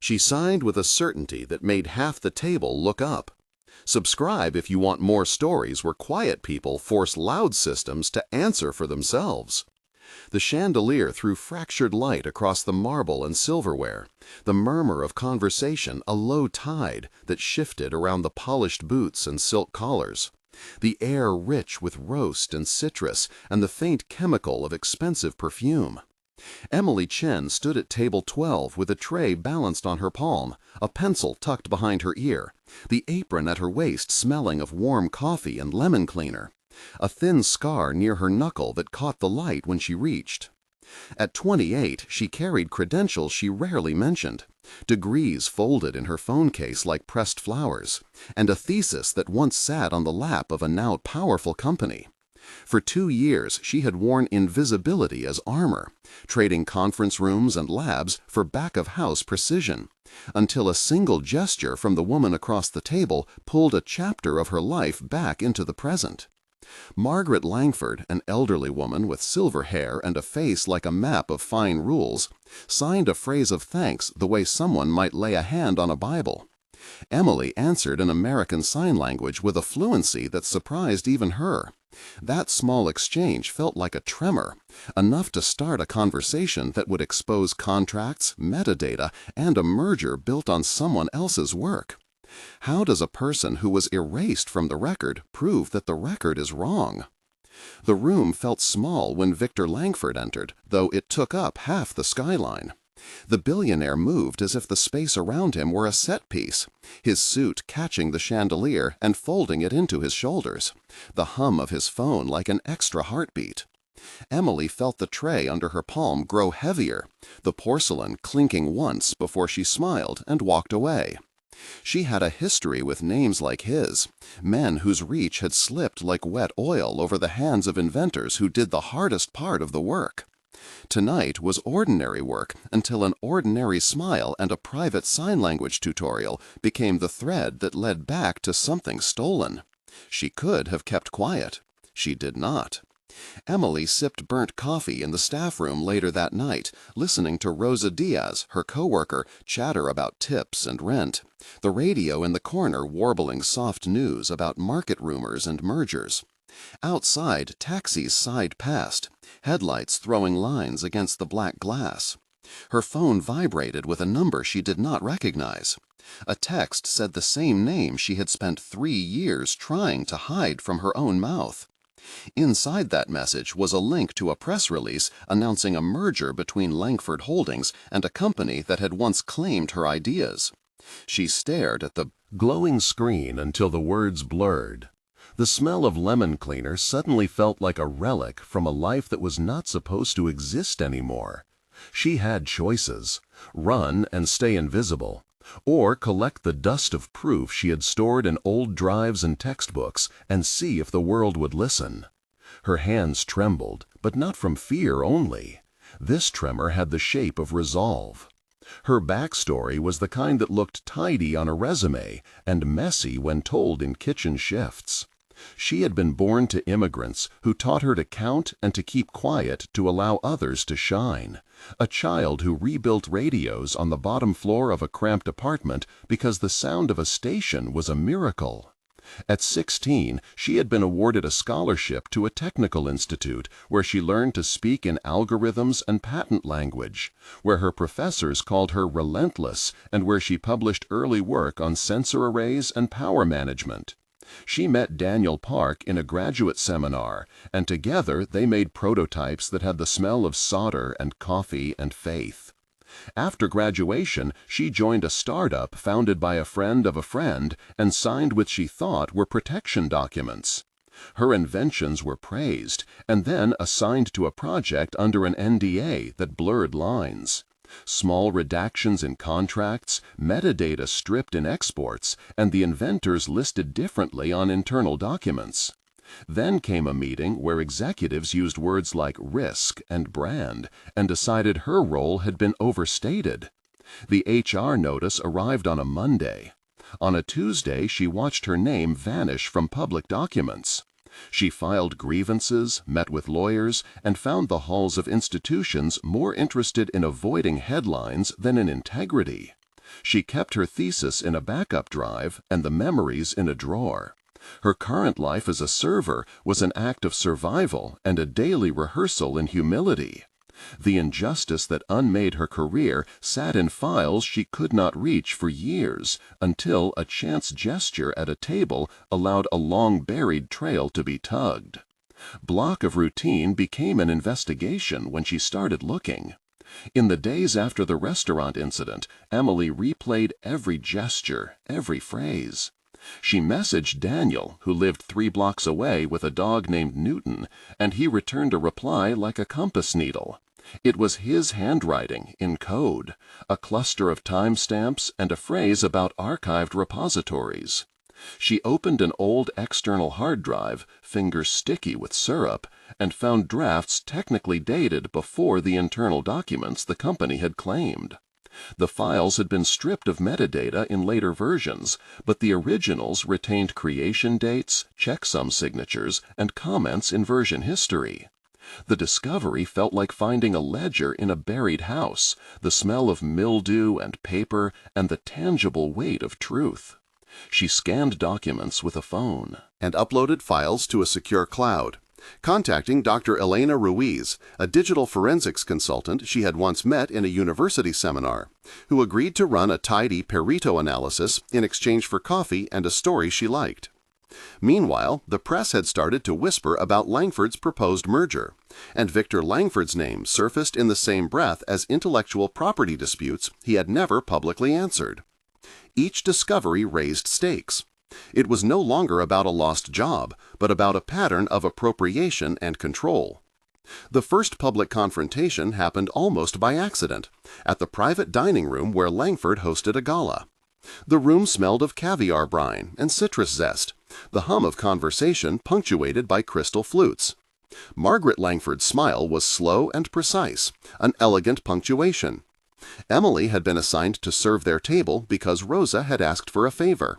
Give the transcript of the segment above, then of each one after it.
She signed with a certainty that made half the table look up. Subscribe if you want more stories where quiet people force loud systems to answer for themselves. The chandelier threw fractured light across the marble and silverware, the murmur of conversation a low tide that shifted around the polished boots and silk collars, the air rich with roast and citrus and the faint chemical of expensive perfume. Emily Chen stood at table 12 with a tray balanced on her palm, a pencil tucked behind her ear, the apron at her waist smelling of warm coffee and lemon cleaner, a thin scar near her knuckle that caught the light when she reached. At 28, she carried credentials she rarely mentioned, degrees folded in her phone case like pressed flowers, and a thesis that once sat on the lap of a now powerful company. For 2 years, she had worn invisibility as armor, trading conference rooms and labs for back-of-house precision, until a single gesture from the woman across the table pulled a chapter of her life back into the present. Margaret Langford, an elderly woman with silver hair and a face like a map of fine rules, signed a phrase of thanks the way someone might lay a hand on a Bible. Emily answered in American Sign Language with a fluency that surprised even her. That small exchange felt like a tremor, enough to start a conversation that would expose contracts, metadata, and a merger built on someone else's work. How does a person who was erased from the record prove that the record is wrong? The room felt small when Victor Langford entered, though it took up half the skyline. The billionaire moved as if the space around him were a set piece, his suit catching the chandelier and folding it into his shoulders, the hum of his phone like an extra heartbeat. Emily felt the tray under her palm grow heavier, the porcelain clinking once before she smiled and walked away. She had a history with names like his, men whose reach had slipped like wet oil over the hands of inventors who did the hardest part of the work. Tonight was ordinary work until an ordinary smile and a private sign language tutorial became the thread that led back to something stolen. She could have kept quiet. She did not. Emily sipped burnt coffee in the staff room later that night, listening to Rosa Diaz, her coworker, chatter about tips and rent, the radio in the corner warbling soft news about market rumors and mergers. Outside, taxis sighed past, headlights throwing lines against the black glass. Her phone vibrated with a number she did not recognize. A text said the same name she had spent 3 years trying to hide from her own mouth. Inside that message was a link to a press release announcing a merger between Langford Holdings and a company that had once claimed her ideas. She stared at the glowing screen until the words blurred. The smell of lemon cleaner suddenly felt like a relic from a life that was not supposed to exist anymore. She had choices: run and stay invisible, or collect the dust of proof she had stored in old drives and textbooks and see if the world would listen. Her hands trembled, but not from fear only. This tremor had the shape of resolve. Her backstory was the kind that looked tidy on a resume and messy when told in kitchen shifts. She had been born to immigrants who taught her to count and to keep quiet to allow others to shine. A child who rebuilt radios on the bottom floor of a cramped apartment because the sound of a station was a miracle. At 16, she had been awarded a scholarship to a technical institute where she learned to speak in algorithms and patent language, where her professors called her relentless, and where she published early work on sensor arrays and power management. She met Daniel Park in a graduate seminar, and together they made prototypes that had the smell of solder and coffee and faith. After graduation, she joined a startup founded by a friend of a friend and signed what she thought were protection documents. Her inventions were praised and then assigned to a project under an NDA that blurred lines. Small redactions in contracts, metadata stripped in exports, and the inventors listed differently on internal documents. Then came a meeting where executives used words like risk and brand and decided her role had been overstated. The HR notice arrived on a Monday. On a Tuesday, she watched her name vanish from public documents. She filed grievances, met with lawyers, and found the halls of institutions more interested in avoiding headlines than in integrity. She kept her thesis in a backup drive and the memories in a drawer. Her current life as a server was an act of survival and a daily rehearsal in humility. The injustice that unmade her career sat in files she could not reach for years, until a chance gesture at a table allowed a long-buried trail to be tugged. Block of routine became an investigation when she started looking. In the days after the restaurant incident, Emily replayed every gesture, every phrase. She messaged Daniel, who lived 3 blocks away with a dog named Newton, and he returned a reply like a compass needle. It was his handwriting, in code, a cluster of timestamps and a phrase about archived repositories. She opened an old external hard drive, fingers sticky with syrup, and found drafts technically dated before the internal documents the company had claimed. The files had been stripped of metadata in later versions, but the originals retained creation dates, checksum signatures, and comments in version history. The discovery felt like finding a ledger in a buried house, the smell of mildew and paper, and the tangible weight of truth. She scanned documents with a phone and uploaded files to a secure cloud. Contacting Dr. Elena Ruiz, a digital forensics consultant she had once met in a university seminar, who agreed to run a tidy Pareto analysis in exchange for coffee and a story she liked. Meanwhile, the press had started to whisper about Langford's proposed merger, and Victor Langford's name surfaced in the same breath as intellectual property disputes he had never publicly answered. Each discovery raised stakes. It was no longer about a lost job, but about a pattern of appropriation and control. The first public confrontation happened almost by accident, at the private dining room where Langford hosted a gala. The room smelled of caviar brine and citrus zest, the hum of conversation punctuated by crystal flutes. Margaret Langford's smile was slow and precise, an elegant punctuation. Emily had been assigned to serve their table because Rosa had asked for a favor.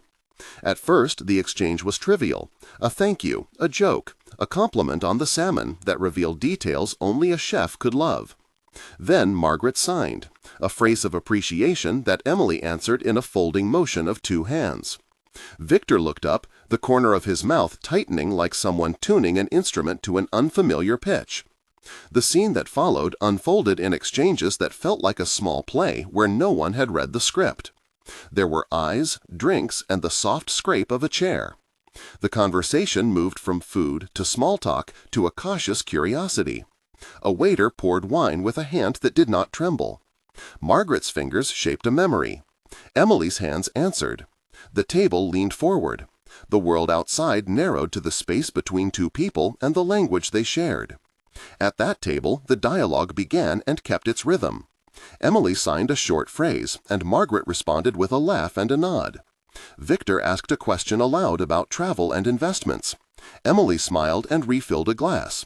At first, the exchange was trivial, a thank you, a joke, a compliment on the salmon that revealed details only a chef could love. Then Margaret signed, a phrase of appreciation that Emily answered in a folding motion of 2 hands. Victor looked up, the corner of his mouth tightening like someone tuning an instrument to an unfamiliar pitch. The scene that followed unfolded in exchanges that felt like a small play where no one had read the script. There were eyes, drinks, and the soft scrape of a chair. The conversation moved from food to small talk to a cautious curiosity. A waiter poured wine with a hand that did not tremble. Margaret's fingers shaped a memory. Emily's hands answered. The table leaned forward. The world outside narrowed to the space between 2 people and the language they shared. At that table, the dialogue began and kept its rhythm. Emily signed a short phrase, and Margaret responded with a laugh and a nod. Victor asked a question aloud about travel and investments. Emily smiled and refilled a glass.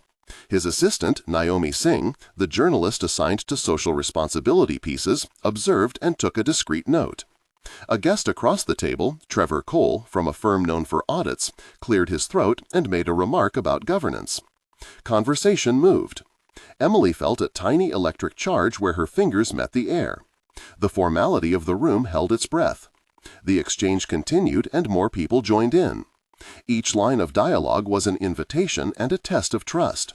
His assistant, Naomi Singh, the journalist assigned to social responsibility pieces, observed and took a discreet note. A guest across the table, Trevor Cole, from a firm known for audits, cleared his throat and made a remark about governance. Conversation moved. Emily felt a tiny electric charge where her fingers met the air. The formality of the room held its breath. The exchange continued and more people joined in. Each line of dialogue was an invitation and a test of trust.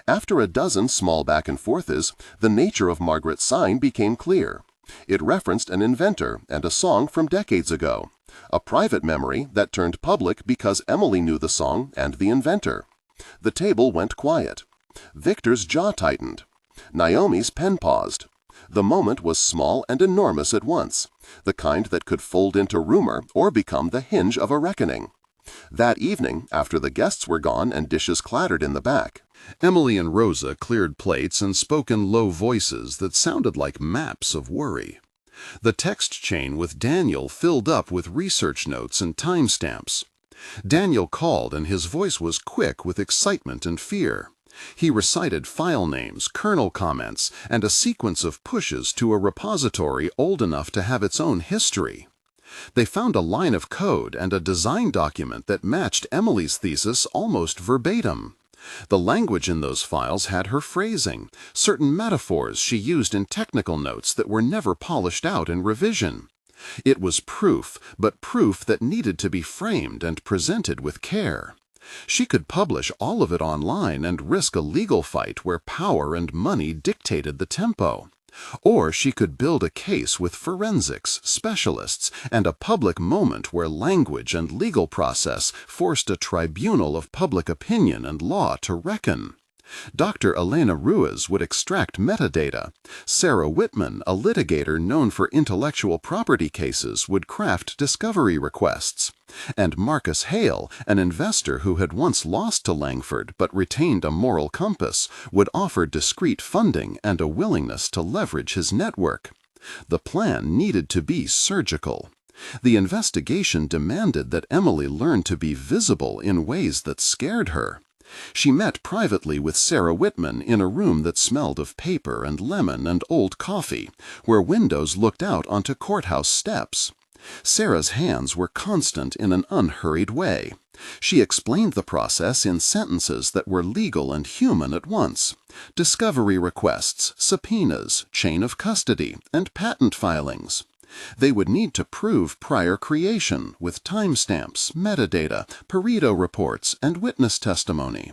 After a dozen small back and forths, the nature of Margaret's sign became clear. It referenced an inventor and a song from decades ago, a private memory that turned public because Emily knew the song and the inventor. The table went quiet. Victor's jaw tightened. Naomi's pen paused. The moment was small and enormous at once, the kind that could fold into rumor or become the hinge of a reckoning. That evening, after the guests were gone and dishes clattered in the back, Emily and Rosa cleared plates and spoke in low voices that sounded like maps of worry. The text chain with Daniel filled up with research notes and timestamps. Daniel called, and his voice was quick with excitement and fear. He recited file names, kernel comments, and a sequence of pushes to a repository old enough to have its own history. They found a line of code and a design document that matched Emily's thesis almost verbatim. The language in those files had her phrasing, certain metaphors she used in technical notes that were never polished out in revision. It was proof, but proof that needed to be framed and presented with care. She could publish all of it online and risk a legal fight where power and money dictated the tempo. Or she could build a case with forensics, specialists, and a public moment where language and legal process forced a tribunal of public opinion and law to reckon. Dr. Elena Ruiz would extract metadata. Sarah Whitman, a litigator known for intellectual property cases, would craft discovery requests. And Marcus Hale, an investor who had once lost to Langford but retained a moral compass, would offer discreet funding and a willingness to leverage his network. The plan needed to be surgical. The investigation demanded that Emily learn to be visible in ways that scared her. She met privately with Sarah Whitman in a room that smelled of paper and lemon and old coffee, where windows looked out onto courthouse steps. Sarah's hands were constant in an unhurried way. She explained the process in sentences that were legal and human at once. Discovery requests, subpoenas, chain of custody, and patent filings. They would need to prove prior creation with timestamps, metadata, Pareto reports, and witness testimony.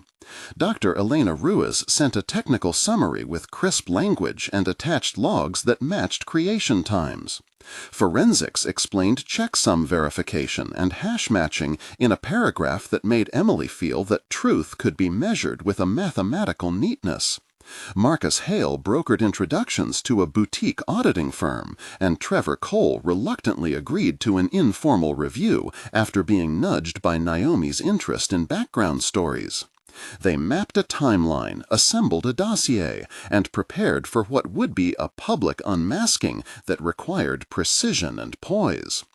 Dr. Elena Ruiz sent a technical summary with crisp language and attached logs that matched creation times. Forensics explained checksum verification and hash matching in a paragraph that made Emily feel that truth could be measured with a mathematical neatness. Marcus Hale brokered introductions to a boutique auditing firm, and Trevor Cole reluctantly agreed to an informal review after being nudged by Naomi's interest in background stories. They mapped a timeline, assembled a dossier, and prepared for what would be a public unmasking that required precision and poise.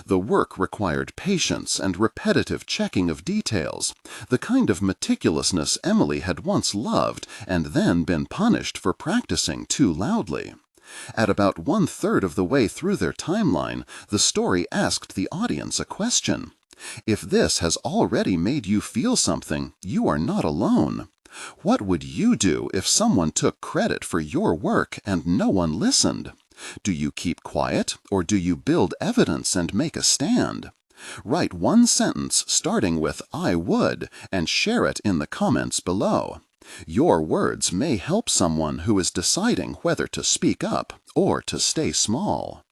The work required patience and repetitive checking of details, the kind of meticulousness Emily had once loved and then been punished for practicing too loudly. At about 1/3 of the way through their timeline, the story asked the audience a question. If this has already made you feel something, you are not alone. What would you do if someone took credit for your work and no one listened? Do you keep quiet, or do you build evidence and make a stand? Write one sentence starting with "I would" and share it in the comments below. Your words may help someone who is deciding whether to speak up or to stay small.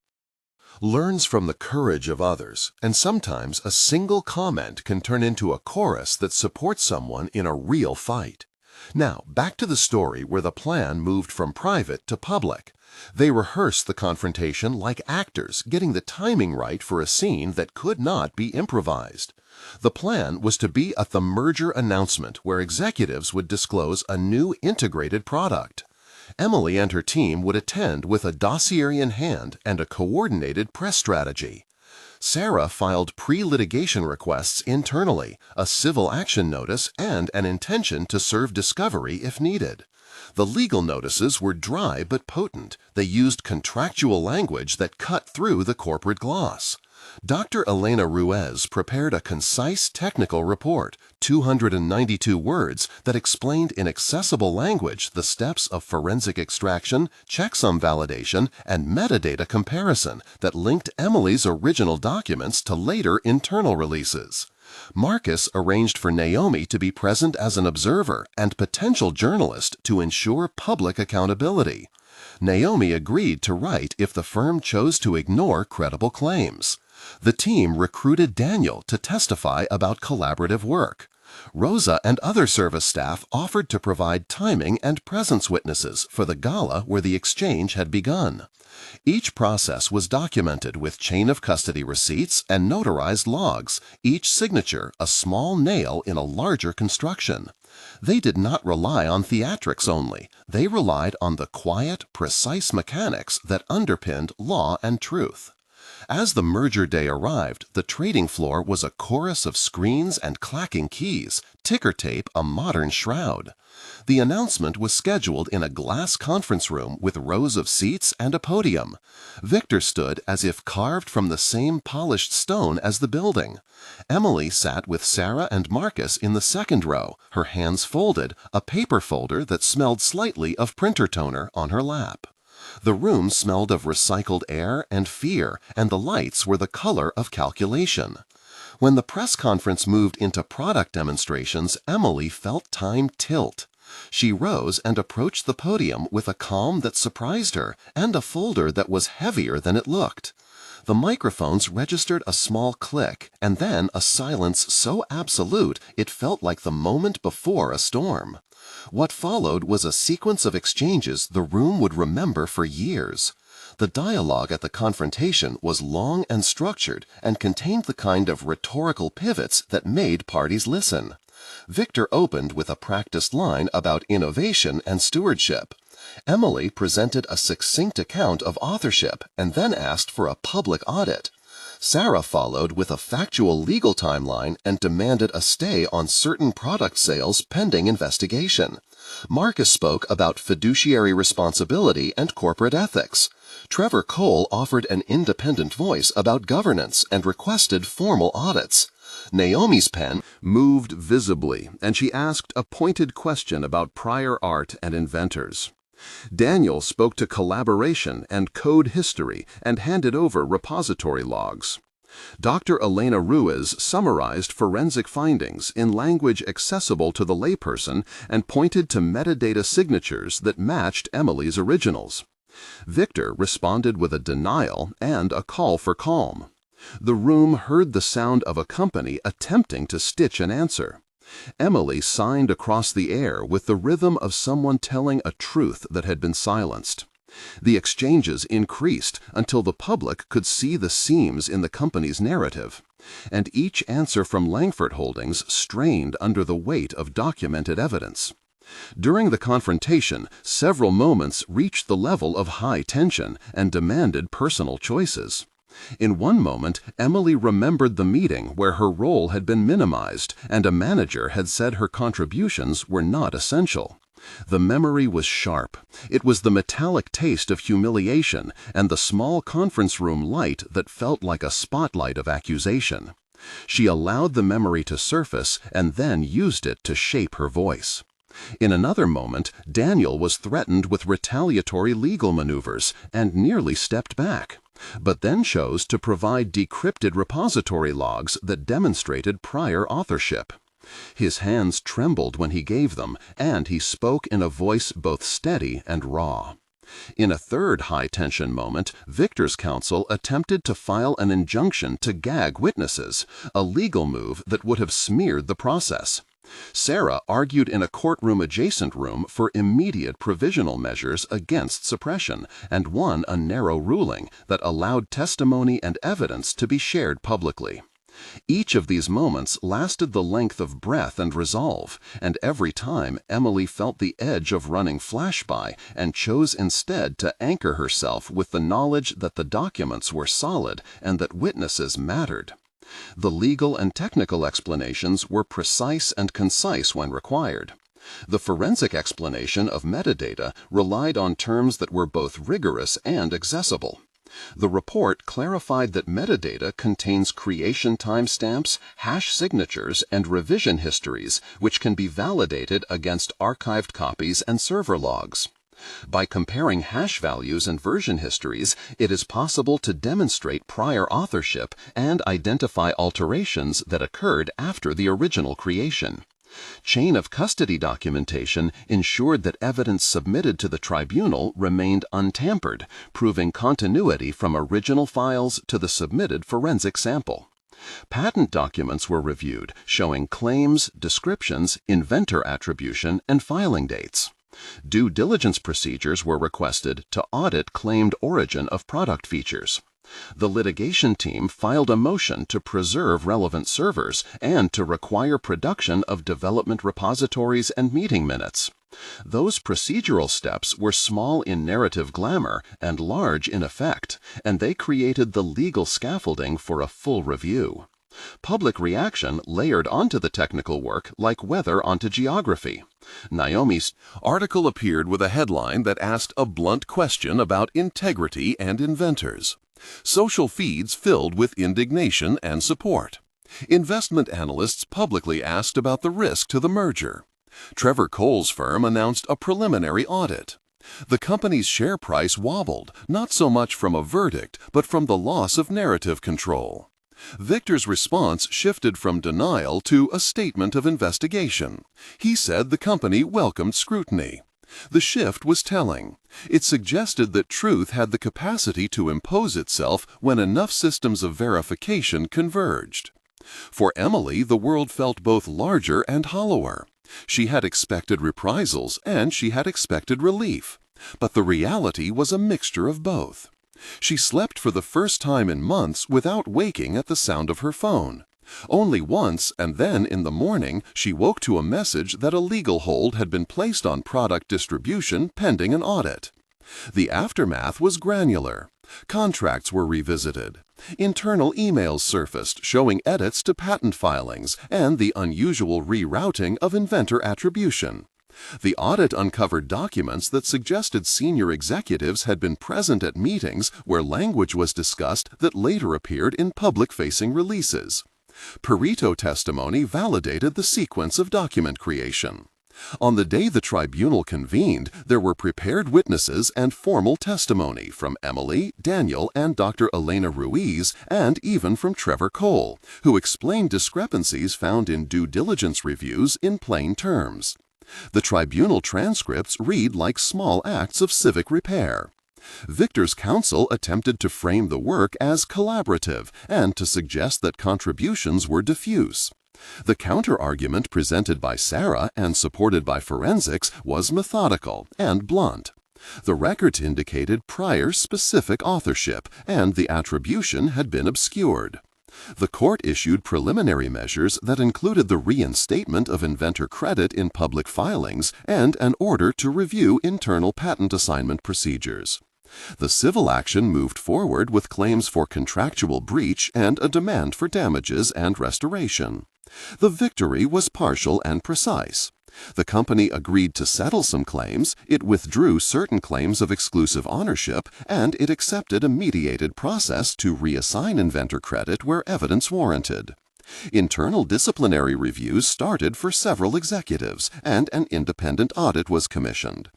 Learns from the courage of others, and sometimes a single comment can turn into a chorus that supports someone in a real fight. Now, back to the story where the plan moved from private to public. They rehearsed the confrontation like actors, getting the timing right for a scene that could not be improvised. The plan was to be at the merger announcement where executives would disclose a new integrated product. Emily and her team would attend with a dossier in hand and a coordinated press strategy. Sarah filed pre-litigation requests internally, a civil action notice, and an intention to serve discovery if needed. The legal notices were dry but potent. They used contractual language that cut through the corporate gloss. Dr. Elena Ruiz prepared a concise technical report, 292 words, that explained in accessible language the steps of forensic extraction, checksum validation, and metadata comparison that linked Emily's original documents to later internal releases. Marcus arranged for Naomi to be present as an observer and potential journalist to ensure public accountability. Naomi agreed to write if the firm chose to ignore credible claims. The team recruited Daniel to testify about collaborative work. Rosa and other service staff offered to provide timing and presence witnesses for the gala where the exchange had begun. Each process was documented with chain of custody receipts and notarized logs, each signature a small nail in a larger construction. They did not rely on theatrics only. They relied on the quiet, precise mechanics that underpinned law and truth. As the merger day arrived, the trading floor was a chorus of screens and clacking keys, ticker tape a modern shroud. The announcement was scheduled in a glass conference room with rows of seats and a podium. Victor stood as if carved from the same polished stone as the building. Emily sat with Sarah and Marcus in the second row, her hands folded, a paper folder that smelled slightly of printer toner on her lap. The room smelled of recycled air and fear, and the lights were the color of calculation. When the press conference moved into product demonstrations, Emily felt time tilt. She rose and approached the podium with a calm that surprised her and a folder that was heavier than it looked. The microphones registered a small click and then a silence so absolute it felt like the moment before a storm. What followed was a sequence of exchanges the room would remember for years. The dialogue at the confrontation was long and structured and contained the kind of rhetorical pivots that made parties listen. Victor opened with a practiced line about innovation and stewardship. Emily presented a succinct account of authorship and then asked for a public audit. Sarah followed with a factual legal timeline and demanded a stay on certain product sales pending investigation. Marcus spoke about fiduciary responsibility and corporate ethics. Trevor Cole offered an independent voice about governance and requested formal audits. Naomi's pen moved visibly, and she asked a pointed question about prior art and inventors. Daniel spoke to collaboration and code history and handed over repository logs. Dr. Elena Ruiz summarized forensic findings in language accessible to the layperson and pointed to metadata signatures that matched Emily's originals. Victor responded with a denial and a call for calm. The room heard the sound of a company attempting to stitch an answer. Emily signed across the air with the rhythm of someone telling a truth that had been silenced. The exchanges increased until the public could see the seams in the company's narrative, and each answer from Langford Holdings strained under the weight of documented evidence. During the confrontation, several moments reached the level of high tension and demanded personal choices. In one moment, Emily remembered the meeting where her role had been minimized and a manager had said her contributions were not essential. The memory was sharp. It was the metallic taste of humiliation and the small conference room light that felt like a spotlight of accusation. She allowed the memory to surface and then used it to shape her voice. In another moment, Daniel was threatened with retaliatory legal maneuvers and nearly stepped back, but then chose to provide decrypted repository logs that demonstrated prior authorship. His hands trembled when he gave them, and he spoke in a voice both steady and raw. In a third high-tension moment, Victor's counsel attempted to file an injunction to gag witnesses, a legal move that would have smeared the process. Sarah argued in a courtroom-adjacent room for immediate provisional measures against suppression and won a narrow ruling that allowed testimony and evidence to be shared publicly. Each of these moments lasted the length of breath and resolve, and every time Emily felt the edge of running flash by and chose instead to anchor herself with the knowledge that the documents were solid and that witnesses mattered. The legal and technical explanations were precise and concise when required. The forensic explanation of metadata relied on terms that were both rigorous and accessible. The report clarified that metadata contains creation timestamps, hash signatures, and revision histories, which can be validated against archived copies and server logs. By comparing hash values and version histories, it is possible to demonstrate prior authorship and identify alterations that occurred after the original creation. Chain of custody documentation ensured that evidence submitted to the tribunal remained untampered, proving continuity from original files to the submitted forensic sample. Patent documents were reviewed, showing claims, descriptions, inventor attribution, and filing dates. Due diligence procedures were requested to audit claimed origin of product features. The litigation team filed a motion to preserve relevant servers and to require production of development repositories and meeting minutes. Those procedural steps were small in narrative glamour and large in effect, and they created the legal scaffolding for a full review. Public reaction layered onto the technical work like weather onto geography. Naomi's article appeared with a headline that asked a blunt question about integrity and inventors. Social feeds filled with indignation and support. Investment analysts publicly asked about the risk to the merger. Trevor Cole's firm announced a preliminary audit. The company's share price wobbled, not so much from a verdict, but from the loss of narrative control. Victor's response shifted from denial to a statement of investigation. He said the company welcomed scrutiny. The shift was telling. It suggested that truth had the capacity to impose itself when enough systems of verification converged. For Emily, the world felt both larger and hollower. She had expected reprisals and she had expected relief. But the reality was a mixture of both. She slept for the first time in months without waking at the sound of her phone. Only once, and then in the morning, she woke to a message that a legal hold had been placed on product distribution pending an audit. The aftermath was granular. Contracts were revisited. Internal emails surfaced showing edits to patent filings and the unusual rerouting of inventor attribution. The audit uncovered documents that suggested senior executives had been present at meetings where language was discussed that later appeared in public-facing releases. Perito testimony validated the sequence of document creation. On the day the tribunal convened, there were prepared witnesses and formal testimony from Emily, Daniel, and Dr. Elena Ruiz, and even from Trevor Cole, who explained discrepancies found in due diligence reviews in plain terms. The tribunal transcripts read like small acts of civic repair. Victor's counsel attempted to frame the work as collaborative and to suggest that contributions were diffuse. The counter-argument presented by Sarah and supported by forensics was methodical and blunt. The records indicated prior specific authorship, and the attribution had been obscured. The court issued preliminary measures that included the reinstatement of inventor credit in public filings and an order to review internal patent assignment procedures. The civil action moved forward with claims for contractual breach and a demand for damages and restoration. The victory was partial and precise. The company agreed to settle some claims, it withdrew certain claims of exclusive ownership, and it accepted a mediated process to reassign inventor credit where evidence warranted. Internal disciplinary reviews started for several executives, and an independent audit was commissioned.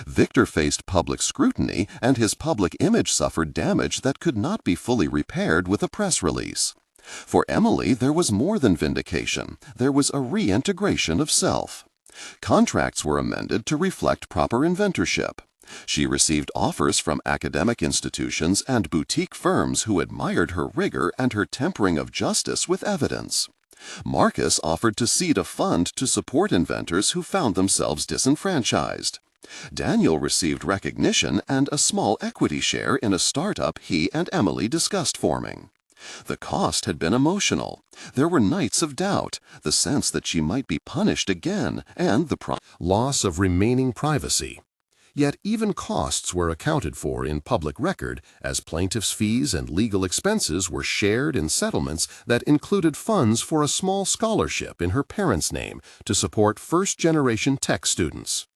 Victor faced public scrutiny, and his public image suffered damage that could not be fully repaired with a press release. For Emily, there was more than vindication. There was a reintegration of self. Contracts were amended to reflect proper inventorship. She received offers from academic institutions and boutique firms who admired her rigor and her tempering of justice with evidence. Marcus offered to seed a fund to support inventors who found themselves disenfranchised. Daniel received recognition and a small equity share in a startup he and Emily discussed forming. The cost had been emotional. There were nights of doubt, the sense that she might be punished again, and the loss of remaining privacy. Yet even costs were accounted for in public record, as plaintiffs' fees and legal expenses were shared in settlements that included funds for a small scholarship in her parents' name to support first-generation tech students.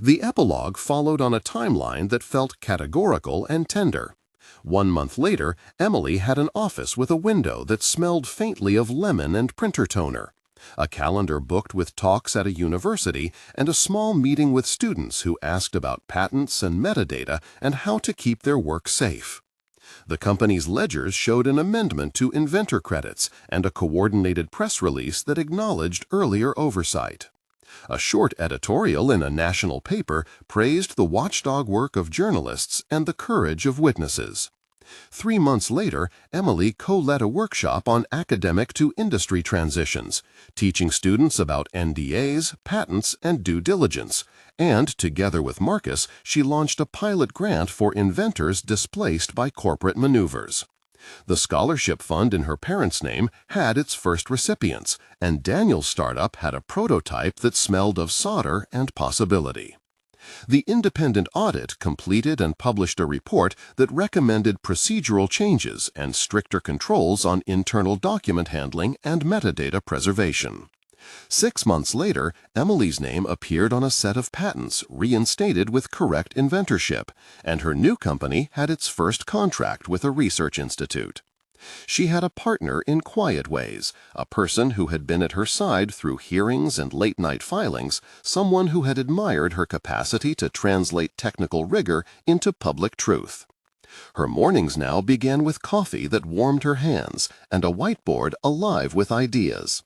The epilogue followed on a timeline that felt categorical and tender. 1 month later, Emily had an office with a window that smelled faintly of lemon and printer toner, a calendar booked with talks at a university, and a small meeting with students who asked about patents and metadata and how to keep their work safe. The company's ledgers showed an amendment to inventor credits and a coordinated press release that acknowledged earlier oversight. A short editorial in a national paper praised the watchdog work of journalists and the courage of witnesses. 3 months later, Emily co-led a workshop on academic to industry transitions, teaching students about NDAs, patents, and due diligence, and together with Marcus, she launched a pilot grant for inventors displaced by corporate maneuvers. The scholarship fund in her parents' name had its first recipients, and Daniel's startup had a prototype that smelled of solder and possibility. The independent audit completed and published a report that recommended procedural changes and stricter controls on internal document handling and metadata preservation. 6 months later, Emily's name appeared on a set of patents reinstated with correct inventorship, and her new company had its first contract with a research institute. She had a partner in quiet ways, a person who had been at her side through hearings and late-night filings, someone who had admired her capacity to translate technical rigor into public truth. Her mornings now began with coffee that warmed her hands and a whiteboard alive with ideas.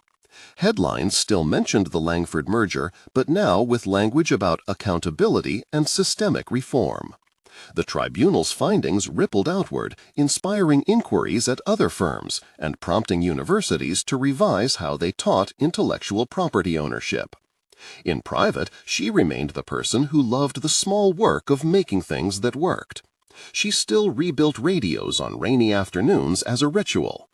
Headlines still mentioned the Langford merger, but now with language about accountability and systemic reform. The tribunal's findings rippled outward, inspiring inquiries at other firms and prompting universities to revise how they taught intellectual property ownership. In private, she remained the person who loved the small work of making things that worked. She still rebuilt radios on rainy afternoons as a ritual.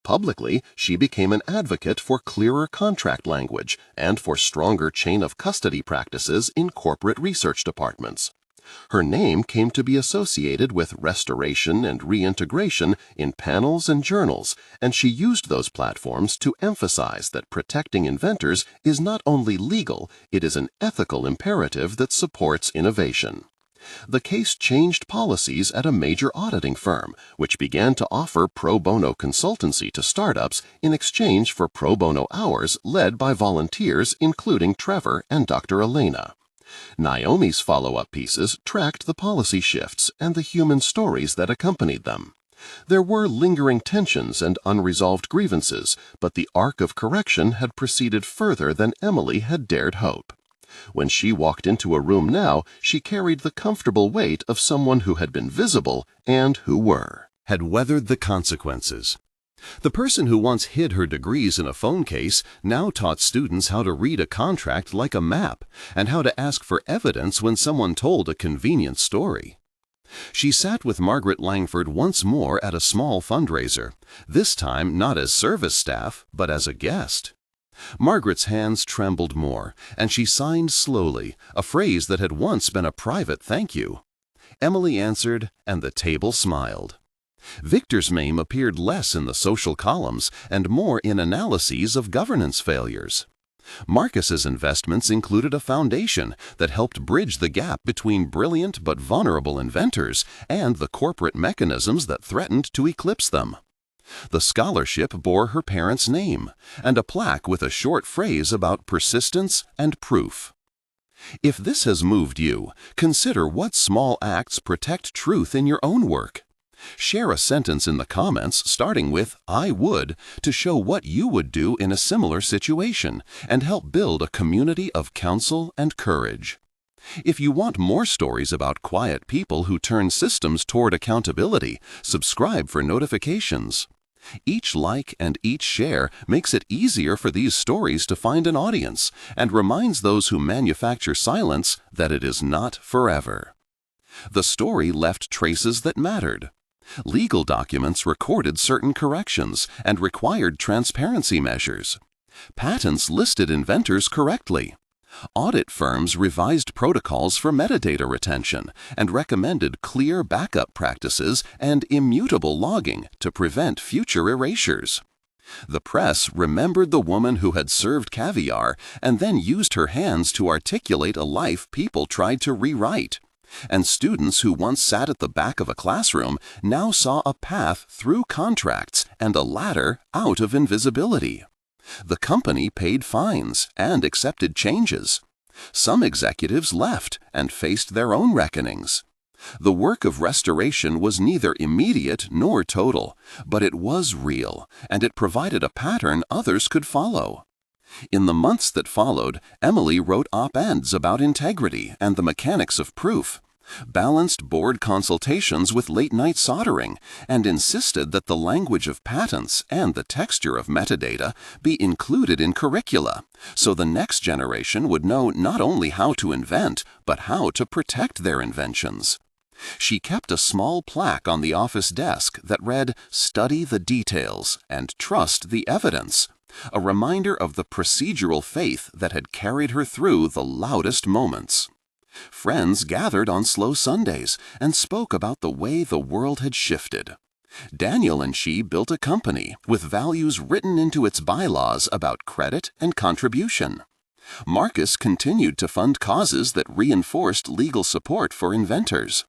Publicly, she became an advocate for clearer contract language and for stronger chain of custody practices in corporate research departments. Her name came to be associated with restoration and reintegration in panels and journals, and she used those platforms to emphasize that protecting inventors is not only legal, it is an ethical imperative that supports innovation. The case changed policies at a major auditing firm, which began to offer pro bono consultancy to startups in exchange for pro bono hours led by volunteers including Trevor and Dr. Elena. Naomi's follow-up pieces tracked the policy shifts and the human stories that accompanied them. There were lingering tensions and unresolved grievances, but the arc of correction had proceeded further than Emily had dared hope. When she walked into a room now, she carried the comfortable weight of someone who had been visible and who had weathered the consequences. The person who once hid her degrees in a phone case now taught students how to read a contract like a map and how to ask for evidence when someone told a convenient story. She sat with Margaret Langford once more at a small fundraiser, this time not as service staff, but as a guest. Margaret's hands trembled more, and she signed slowly, a phrase that had once been a private thank you. Emily answered, and the table smiled. Victor's name appeared less in the social columns and more in analyses of governance failures. Marcus's investments included a foundation that helped bridge the gap between brilliant but vulnerable inventors and the corporate mechanisms that threatened to eclipse them. The scholarship bore her parents' name, and a plaque with a short phrase about persistence and proof. If this has moved you, consider what small acts protect truth in your own work. Share a sentence in the comments starting with "I would" to show what you would do in a similar situation and help build a community of counsel and courage. If you want more stories about quiet people who turn systems toward accountability, subscribe for notifications. Each like and each share makes it easier for these stories to find an audience and reminds those who manufacture silence that it is not forever. The story left traces that mattered. Legal documents recorded certain corrections and required transparency measures. Patents listed inventors correctly. Audit firms revised protocols for metadata retention and recommended clear backup practices and immutable logging to prevent future erasures. The press remembered the woman who had served caviar and then used her hands to articulate a life people tried to rewrite. And students who once sat at the back of a classroom now saw a path through contracts and a ladder out of invisibility. The company paid fines and accepted changes. Some executives left and faced their own reckonings. The work of restoration was neither immediate nor total, but it was real, and it provided a pattern others could follow. In the months that followed, Emily wrote op-eds about integrity and the mechanics of proof, balanced board consultations with late-night soldering, and insisted that the language of patents and the texture of metadata be included in curricula, so the next generation would know not only how to invent, but how to protect their inventions. She kept a small plaque on the office desk that read, "Study the details and trust the evidence," a reminder of the procedural faith that had carried her through the loudest moments. Friends gathered on slow Sundays and spoke about the way the world had shifted. Daniel and she built a company with values written into its bylaws about credit and contribution. Marcus continued to fund causes that reinforced legal support for inventors.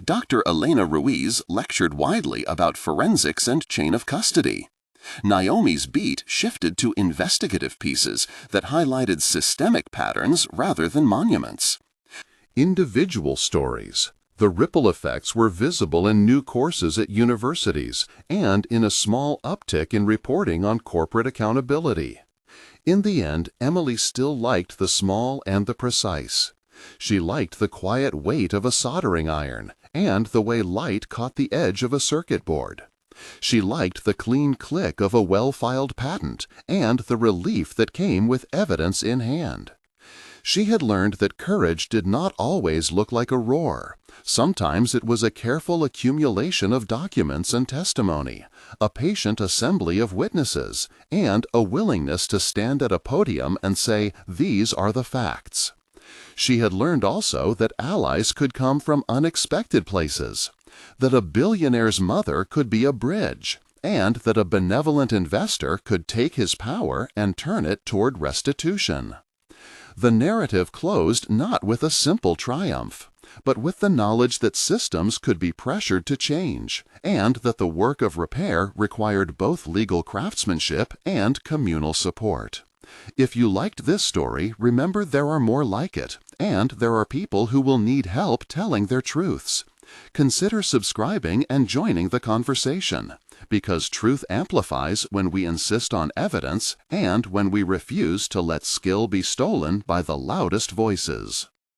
Dr. Elena Ruiz lectured widely about forensics and chain of custody. Naomi's beat shifted to investigative pieces that highlighted systemic patterns rather than monuments. Individual stories. The ripple effects were visible in new courses at universities and in a small uptick in reporting on corporate accountability. In the end, Emily still liked the small and the precise. She liked the quiet weight of a soldering iron and the way light caught the edge of a circuit board. She liked the clean click of a well-filed patent and the relief that came with evidence in hand. She had learned that courage did not always look like a roar. Sometimes it was a careful accumulation of documents and testimony, a patient assembly of witnesses, and a willingness to stand at a podium and say, "These are the facts." She had learned also that allies could come from unexpected places, that a billionaire's mother could be a bridge, and that a benevolent investor could take his power and turn it toward restitution. The narrative closed not with a simple triumph, but with the knowledge that systems could be pressured to change, and that the work of repair required both legal craftsmanship and communal support. If you liked this story, remember there are more like it, and there are people who will need help telling their truths. Consider subscribing and joining the conversation, because truth amplifies when we insist on evidence and when we refuse to let skill be stolen by the loudest voices.